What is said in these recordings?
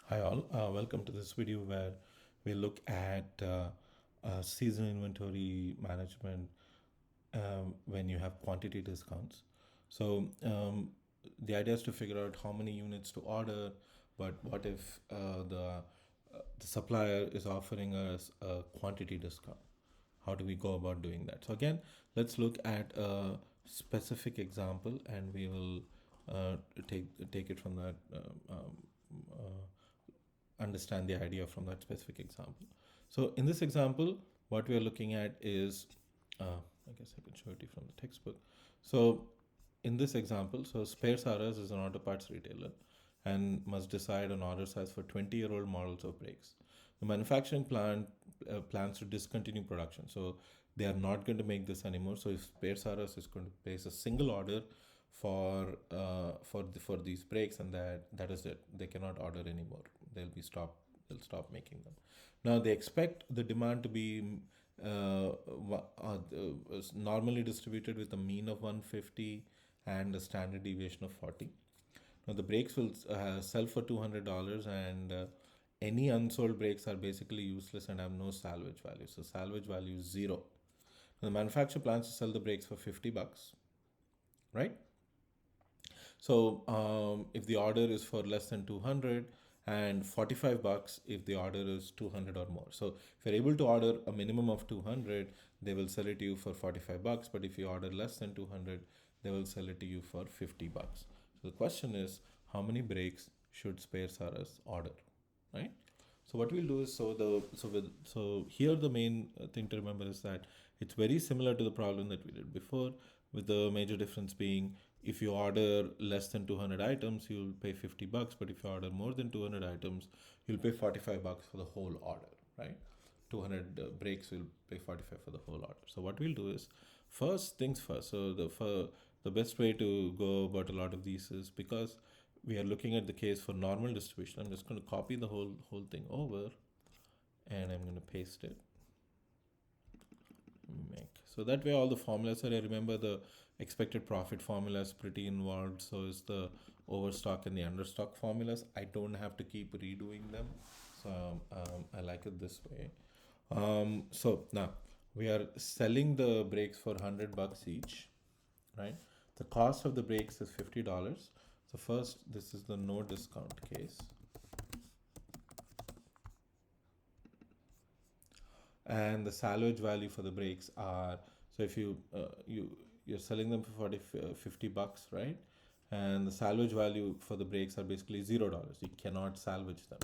Hi all, welcome to this video where we look at seasonal inventory management when you have quantity discounts. So the idea is to figure out how many units to order, but what if the supplier is offering us a quantity discount? How do we go about doing that? So again, let's look at a specific example, and we will uh, take it from that. Understand the idea from that specific example. So in this example, what we are looking at is, I guess I can show it to you from the textbook. So in this example, so Spares R Us is an auto parts retailer and must decide on order size for 20-year-old models of brakes. The manufacturing plant plans to discontinue production. So they are not going to make this anymore. So if Spares R Us is going to place a single order for these brakes, and that is it. They cannot order anymore. They'll stop making them. Now they expect the demand to be normally distributed with a mean of 150 and a standard deviation of 40. Now the brakes will sell for $200, and any unsold brakes are basically useless and have no salvage value. So salvage value is zero. Now, the manufacturer plans to sell the brakes for $50, right? So if the order is for less than 200, and $45 if the order is 200 or more. So if you're able to order a minimum of 200, they will sell it to you for $45. But if you order less than 200, they will sell it to you for $50. So the question is, how many brakes should Spares R Us order, right? So what we'll do is, so here the main thing to remember is that it's very similar to the problem that we did before, with the major difference being, if you order less than 200 items, you'll pay $50. But if you order more than 200 items, you'll pay $45 for the whole order, right? 200 brakes will pay 45 for the whole order. So what we'll do is, first things first. So the best way to go about a lot of these is, because we are looking at the case for normal distribution, I'm just going to copy the whole thing over, and I'm going to paste it. Make so that way all the formulas are. I remember the expected profit formula is pretty involved. So is the overstock and the understock formulas. I don't have to keep redoing them, so I like it this way. So now we are selling the brakes for $100 each, right? The cost of the brakes is $50. So first, this is the no discount case. And the salvage value for the brakes are, so if you're selling them for 50 bucks, right? And the salvage value for the brakes are basically $0. You cannot salvage them.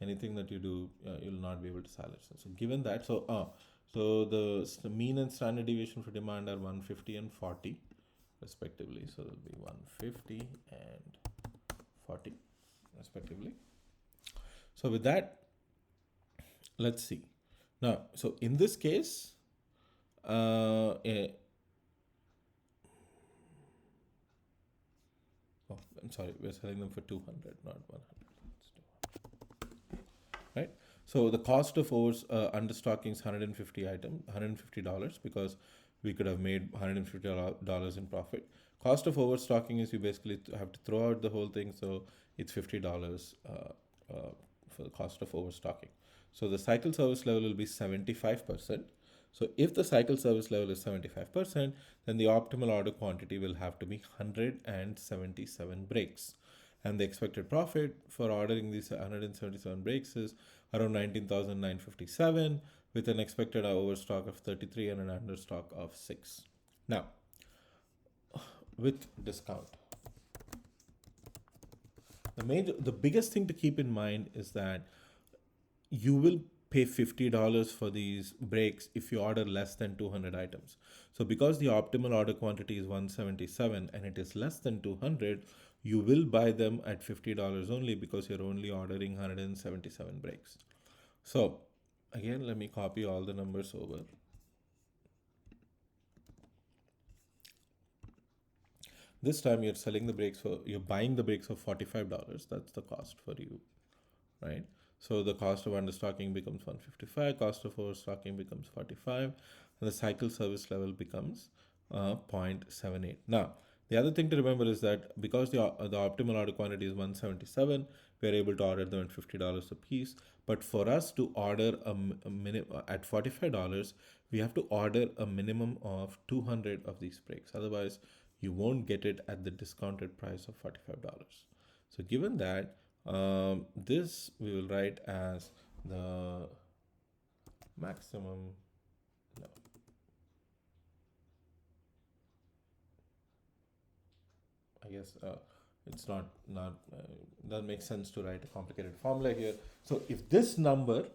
Anything that you do, you'll not be able to salvage them. So given that, so the mean and standard deviation for demand are 150 and 40 respectively. So it'll be 150 and 40 respectively. So with that, let's see. Now, so in this case, I'm sorry, we're selling them for 200, not 100. Right? So the cost of understocking is 150 $150, because we could have made $150 in profit. Cost of overstocking is you basically have to throw out the whole thing, so it's $50 for the cost of overstocking. So the cycle service level will be 75%. So if the cycle service level is 75%, then the optimal order quantity will have to be 177 brakes. And the expected profit for ordering these 177 brakes is around 19,957, with an expected overstock of 33 and an understock of 6. Now, with discount, the biggest thing to keep in mind is that you will pay $50 for these brakes if you order less than 200 items. So because the optimal order quantity is 177 and it is less than 200, you will buy them at $50 only, because you're only ordering 177 brakes. So again, let me copy all the numbers over. This time you're buying the brakes for $45. That's the cost for you, right? So the cost of understocking becomes 155, cost of overstocking becomes 45, and the cycle service level becomes 0.78. Now, The other thing to remember is that because the optimal order quantity is 177, we are able to order them at $50 a piece. But for us to order at $45, we have to order a minimum of 200 of these brakes. Otherwise, you won't get it at the discounted price of $45. So given that, this we will write as the maximum. No, I guess it's not doesn't make sense to write a complicated formula here. So if this number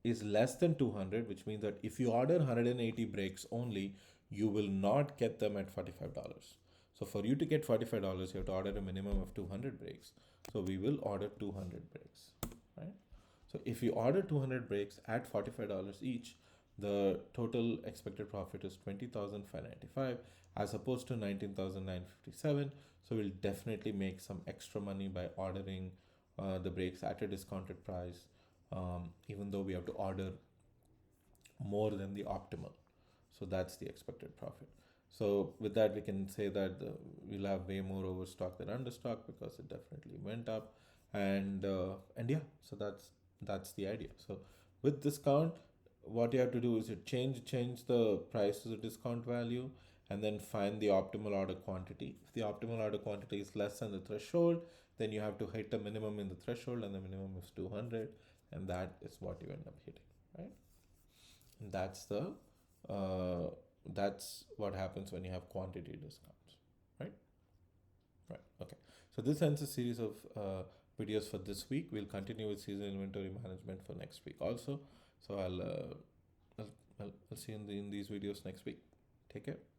is less than 200, which means that if you order 180 brakes only, you will not get them at $45. So for you to get $45, you have to order a minimum of 200 brakes. So we will order 200 brakes, right? So if you order 200 brakes at $45 each, the total expected profit is 20,595 as opposed to 19,957. So we'll definitely make some extra money by ordering the brakes at a discounted price, even though we have to order more than the optimal. So that's the expected profit. So with that, we can say that we'll have way more overstock than understock because it definitely went up, and yeah, so that's the idea. So with discount, what you have to do is you change the price to the discount value, and then find the optimal order quantity. If the optimal order quantity is less than the threshold, then you have to hit a minimum in the threshold, and the minimum is 200, and that is what you end up hitting, right? And uh, that's what happens when you have quantity discounts, right? Right. Okay. So this ends a series of videos for this week. We'll continue with seasonal inventory management for next week also. So I'll see you in these videos next week. Take care.